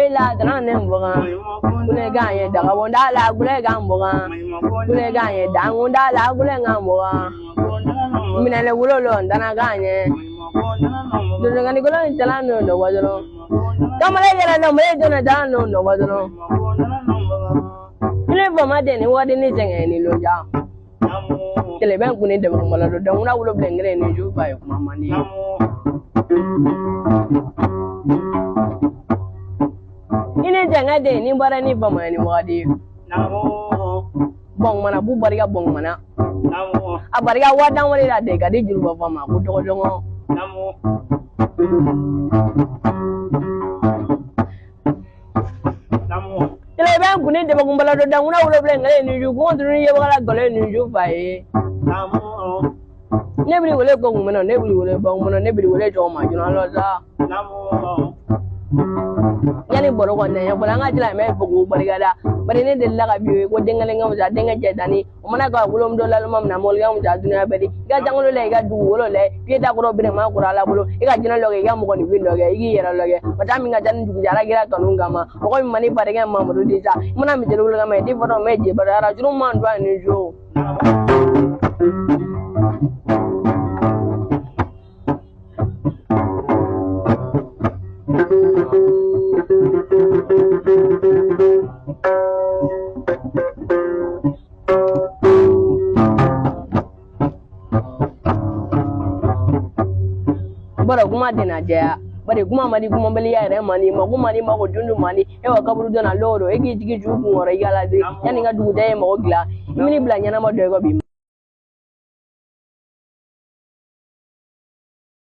la dana ne mboga kule ganye daga wonda la kule gamboga kule ganye dangunda la kule ngamboga minale wulolo dana ganye dodo ngani golo talano no wadoro kamale yala no mele dona talano no wadoro ile bama de ni wadi ni jenge ni loja kele ben kuni de mala do danguna wulo blengre ni ju bayo mama ni ine janga de ni bara ni bama ni wadi bong mana bu bariga bong mana abariga wadan wali la de gadi julu bama ko to jongo ile ben kuni de bala do danguna wulo blengre ni ju ko ndru ni yebala gole ni ju baye nebri wole ko ngumena nebri wole bong mana nebri wole jo ma juna lo za yani boro ko ne bola nga jila me bugu barigada bari ne de laga biwe ko dengale ngam za denga jedani o mana ka gulom do lal mam na mol ngam za dunya bari ga jangolo le ga du wolo le pieta ko bire ma ko ala bolo e ga jina loge ga mo ko ni windo ge igi yera loge mata mi nga jan du jara gira kanunga ma o ko mi mani barige mamadu disa muna mi jelo ga me di foto me je bara juru man do ni jo bara kuma dina jaya bare kuma mali kuma bali ya re mani ma kuma ni ma ko dundu mani e wa kaburu dona loro e gi jigi jugu ngoro yala de yani nga dugu de ma ogla mini bla nyana ma do go bi